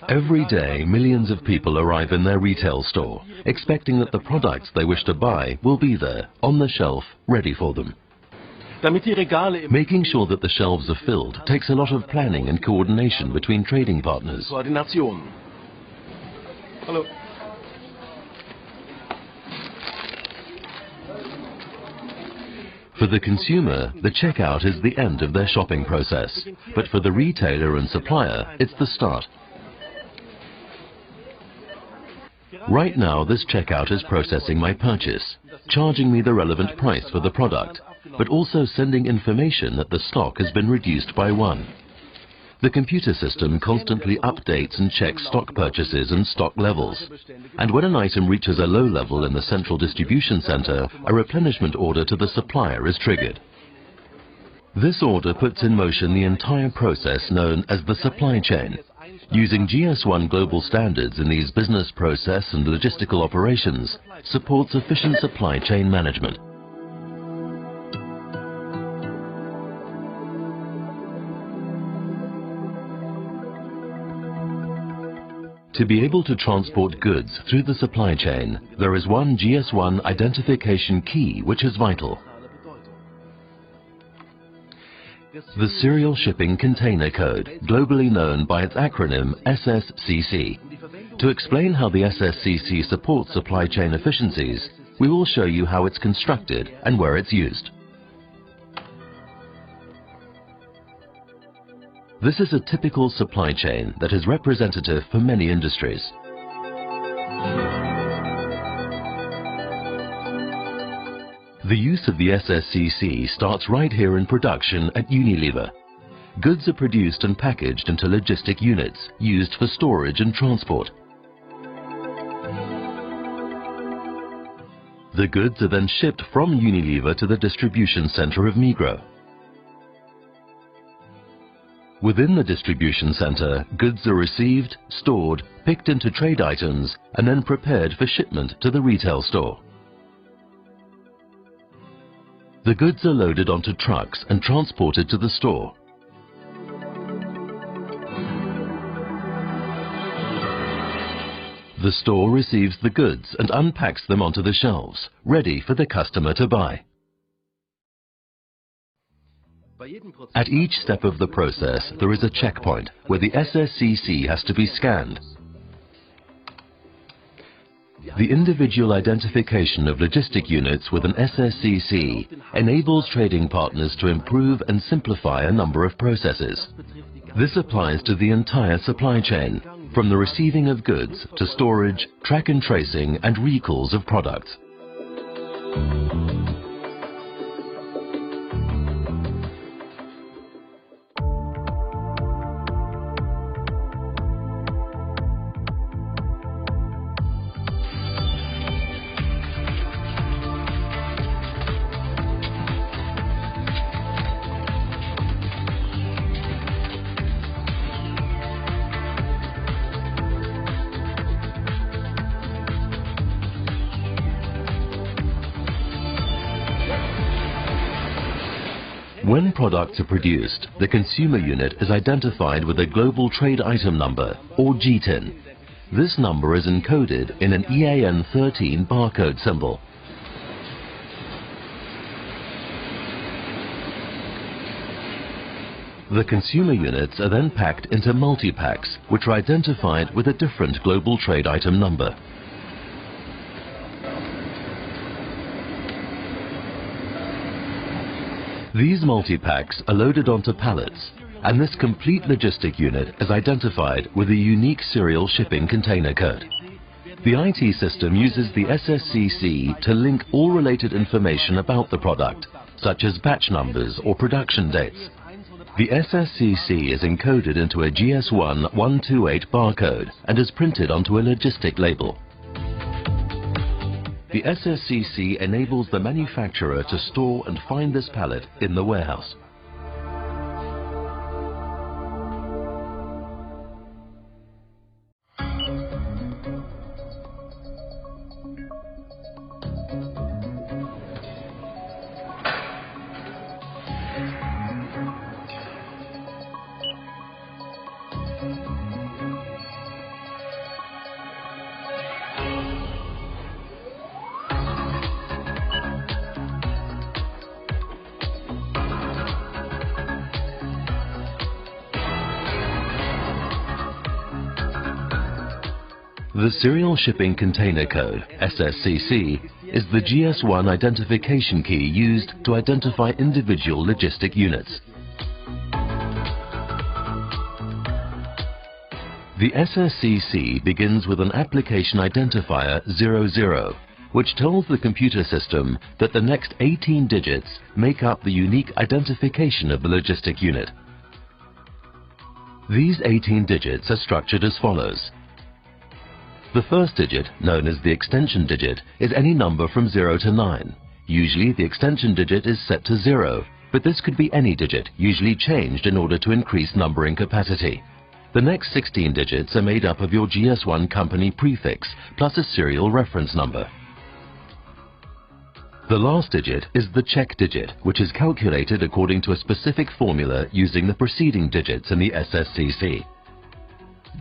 Every day, millions of people arrive in their retail store, expecting that the products they wish to buy will be there, on the shelf, ready for them. Making sure that the shelves are filled takes a lot of planning and coordination between trading partners. Hallo. For the consumer, the checkout is the end of their shopping process, but for the retailer and supplier, it's the start. Right now, this checkout is processing my purchase, charging me the relevant price for the product, but also sending information that the stock has been reduced by 1. The computer system constantly updates and checks stock purchases and stock levels. And when an item reaches a low level in the central distribution center, a replenishment order to the supplier is triggered. This order puts in motion the entire process known as the supply chain. Using GS1 global standards in these business process and logistical operations supports efficient supply chain management. To be able to transport goods through the supply chain, there is one GS1 identification key which is vital. The Serial Shipping Container Code, globally known by its acronym SSCC. To explain how the SSCC supports supply chain efficiencies, we will show you how it's constructed and where it's used. This is a typical supply chain that is representative for many industries. The use of the SSCC starts right here in production at Unilever. Goods are produced and packaged into logistic units used for storage and transport. The goods are then shipped from Unilever to the distribution center of Migros. Within the distribution center, goods are received, stored, picked into trade items, and then prepared for shipment to the retail store. The goods are loaded onto trucks and transported to the store. The store receives the goods and unpacks them onto the shelves, ready for the customer to buy. At each step of the process, there is a checkpoint where the SSCC has to be scanned. The individual identification of logistic units with an SSCC enables trading partners to improve and simplify a number of processes. This applies to the entire supply chain, from the receiving of goods to storage, track and tracing, and recalls of products. When products are produced, the consumer unit is identified with a Global Trade Item Number, or GTIN. This number is encoded in an EAN13 barcode symbol. The consumer units are then packed into multi-packs, which are identified with a different Global Trade Item Number. These multi-packs are loaded onto pallets, and this complete logistic unit is identified with a unique serial shipping container code. The IT system uses the SSCC to link all related information about the product, such as batch numbers or production dates. The SSCC is encoded into a GS1 128 barcode and is printed onto a logistic label. The SSCC enables the manufacturer to store and find this pallet in the warehouse. The Serial Shipping Container Code, SSCC, is the GS1 identification key used to identify individual logistic units. The SSCC begins with an application identifier 00, which tells the computer system that the next 18 digits make up the unique identification of the logistic unit. These 18 digits are structured as follows. The first digit, known as the extension digit, is any number from 0 to 9. Usually the extension digit is set to 0, but this could be any digit, usually changed in order to increase numbering capacity. The next 16 digits are made up of your GS1 company prefix plus a serial reference number. The last digit is the check digit, which is calculated according to a specific formula using the preceding digits in the SSCC.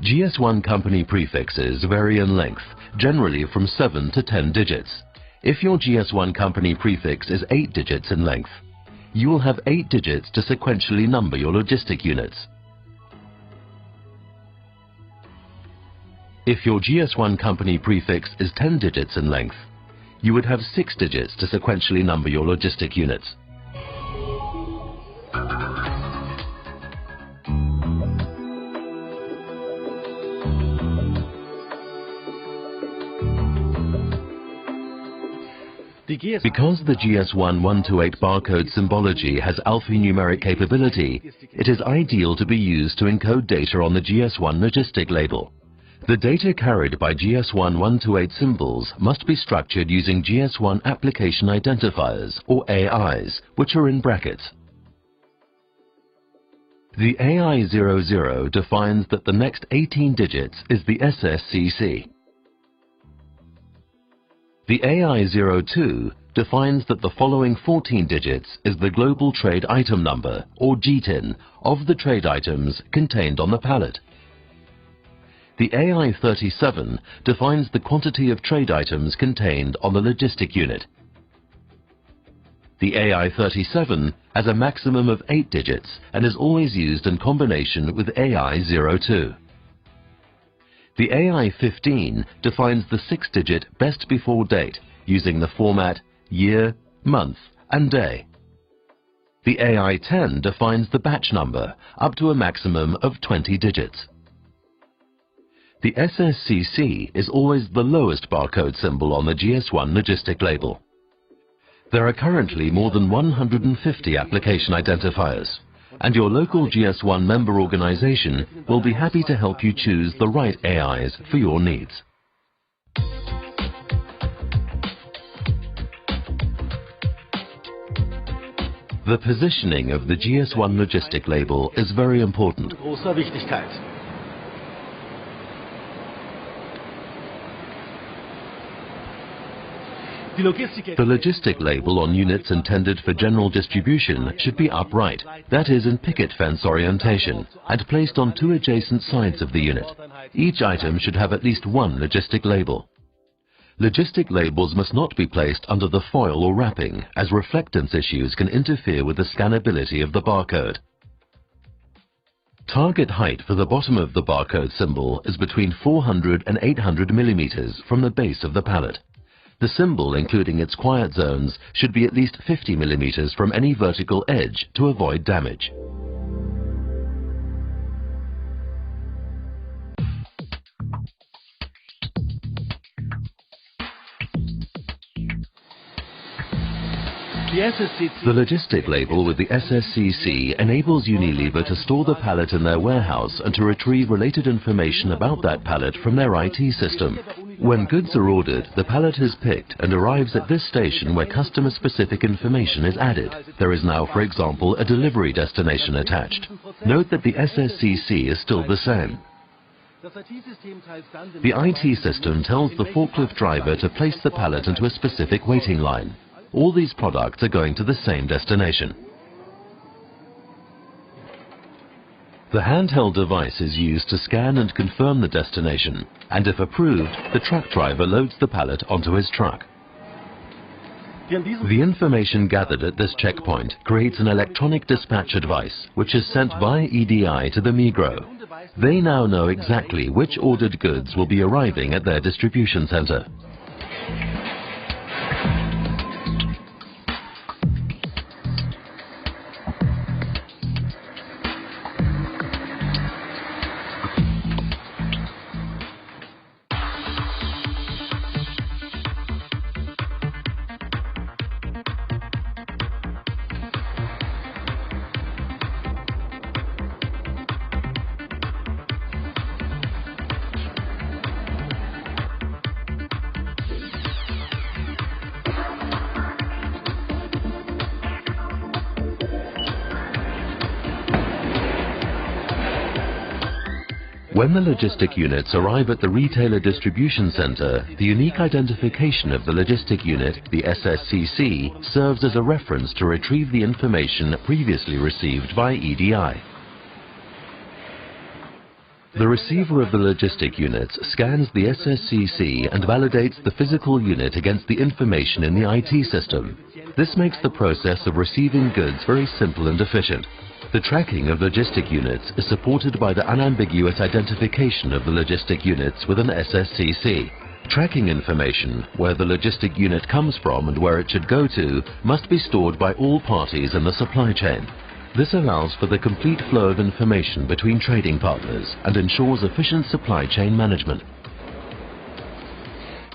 GS1 company prefixes vary in length, generally from 7 to 10 digits. If your GS1 company prefix is 8 digits in length, you will have 8 digits to sequentially number your logistic units. If your GS1 company prefix is 10 digits in length, you would have 6 digits to sequentially number your logistic units. Because the GS1 128 barcode symbology has alphanumeric capability, it is ideal to be used to encode data on the GS1 logistic label. The data carried by GS1 128 symbols must be structured using GS1 application identifiers, or AIs, which are in brackets. The AI00 defines that the next 18 digits is the SSCC. The AI02 defines that the following 14 digits is the Global Trade Item Number, or GTIN, of the trade items contained on the pallet. The AI37 defines the quantity of trade items contained on the logistic unit. The AI37 has a maximum of 8 digits and is always used in combination with AI02. The AI15 defines the 6-digit best before date using the format year, month and day. The AI10 defines the batch number up to a maximum of 20 digits. The SSCC is always the lowest barcode symbol on the GS1 logistic label. There are currently more than 150 application identifiers, and your local GS1 member organization will be happy to help you choose the right AIs for your needs. The positioning of the GS1 logistic label is very important. The logistic label on units intended for general distribution should be upright, that is in picket fence orientation, and placed on 2 adjacent sides of the unit. Each item should have at least one logistic label. Logistic labels must not be placed under the foil or wrapping, as reflectance issues can interfere with the scannability of the barcode. Target height for the bottom of the barcode symbol is between 400 and 800 millimeters from the base of the pallet. The symbol, including its quiet zones, should be at least 50 millimeters from any vertical edge to avoid damage. The logistic label with the SSCC enables Unilever to store the pallet in their warehouse and to retrieve related information about that pallet from their IT system. When goods are ordered, the pallet is picked and arrives at this station where customer-specific information is added. There is now, for example, a delivery destination attached. Note that the SSCC is still the same. The IT system tells the forklift driver to place the pallet into a specific waiting line. All these products are going to the same destination. The handheld device is used to scan and confirm the destination, and if approved, the truck driver loads the pallet onto his truck. The information gathered at this checkpoint creates an electronic dispatch advice, which is sent via EDI to the Migros. They now know exactly which ordered goods will be arriving at their distribution center. When the logistic units arrive at the retailer distribution center, the unique identification of the logistic unit, the SSCC, serves as a reference to retrieve the information previously received by EDI. The receiver of the logistic units scans the SSCC and validates the physical unit against the information in the IT system. This makes the process of receiving goods very simple and efficient. The tracking of logistic units is supported by the unambiguous identification of the logistic units with an SSCC. Tracking information, where the logistic unit comes from and where it should go to, must be stored by all parties in the supply chain. This allows for the complete flow of information between trading partners and ensures efficient supply chain management.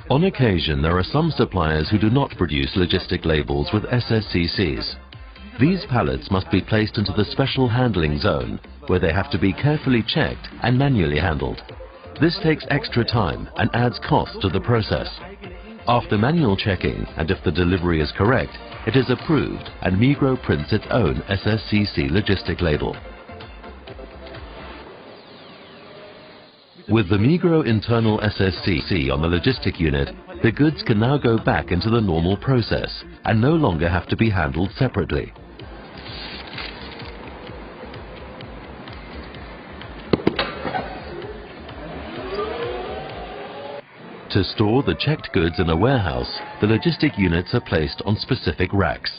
On occasion, there are some suppliers who do not produce logistic labels with SSCCs. These pallets must be placed into the special handling zone, where they have to be carefully checked and manually handled. This takes extra time and adds cost to the process. After manual checking, and if the delivery is correct, it is approved and Migros prints its own SSCC logistic label. With the Migros internal SSCC on the logistic unit, the goods can now go back into the normal process and no longer have to be handled separately. To store the checked goods in a warehouse, the logistic units are placed on specific racks.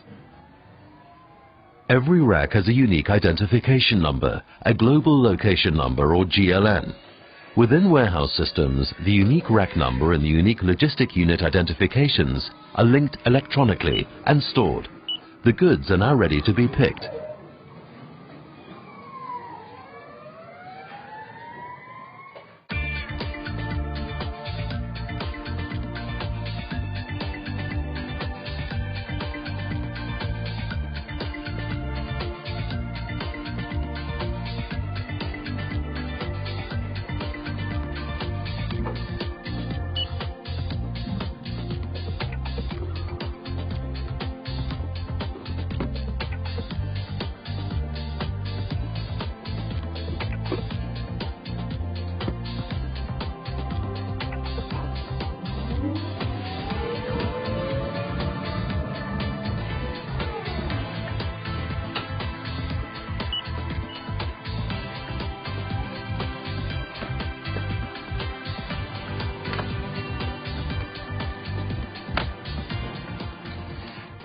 Every rack has a unique identification number, a global location number or GLN. Within warehouse systems, the unique rack number and the unique logistic unit identifications are linked electronically and stored. The goods are now ready to be picked.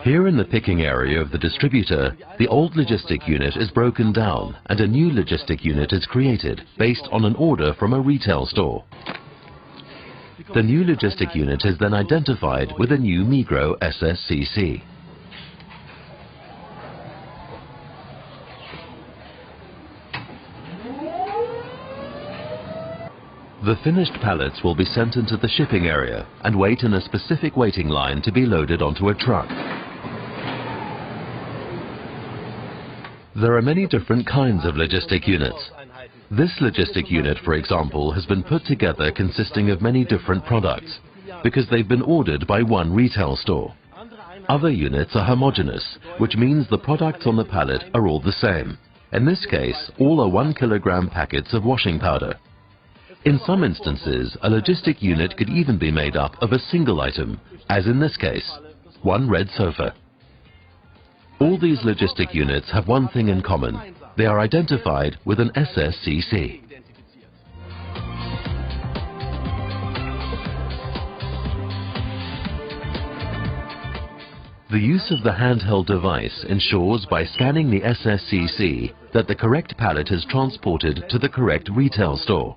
Here in the picking area of the distributor, the old logistic unit is broken down and a new logistic unit is created based on an order from a retail store. The new logistic unit is then identified with a new Migros SSCC. The finished pallets will be sent into the shipping area and wait in a specific waiting line to be loaded onto a truck. There are many different kinds of logistic units. This logistic unit, for example, has been put together consisting of many different products because they've been ordered by one retail store. Other units are homogeneous, which means the products on the pallet are all the same. In this case, all are 1 kilogram packets of washing powder. In some instances, a logistic unit could even be made up of a single item, as in this case, one red sofa. All these logistic units have one thing in common. They are identified with an SSCC. The use of the handheld device ensures by scanning the SSCC that the correct pallet is transported to the correct retail store.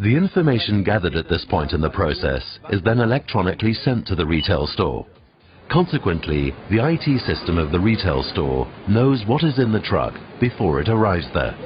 The information gathered at this point in the process is then electronically sent to the retail store. Consequently, the IT system of the retail store knows what is in the truck before it arrives there.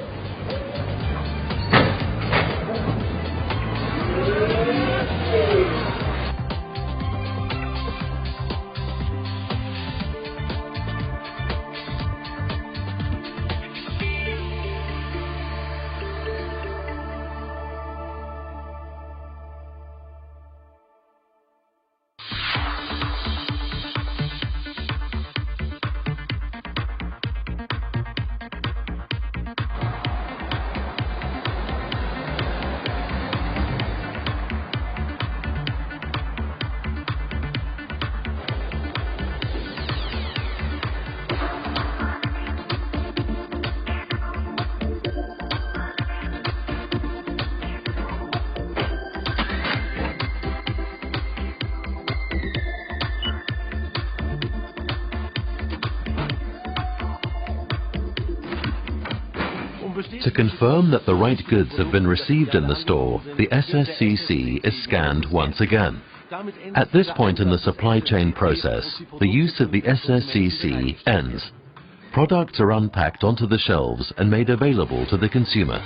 To confirm that the right goods have been received in the store, the SSCC is scanned once again. At this point in the supply chain process, the use of the SSCC ends. Products are unpacked onto the shelves and made available to the consumer.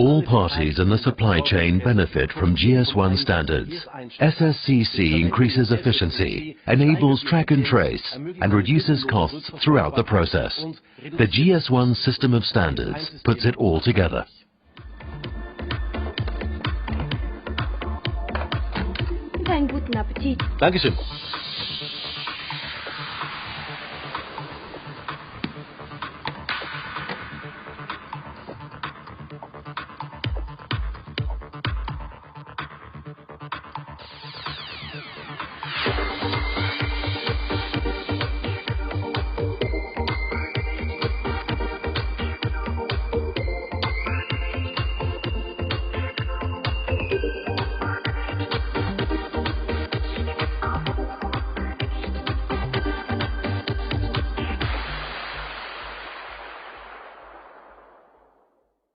All parties in the supply chain benefit from GS1 standards. SSCC increases efficiency, enables track and trace, and reduces costs throughout the process. The GS1 system of standards puts it all together. Einen guten Appetit. Dankeschön.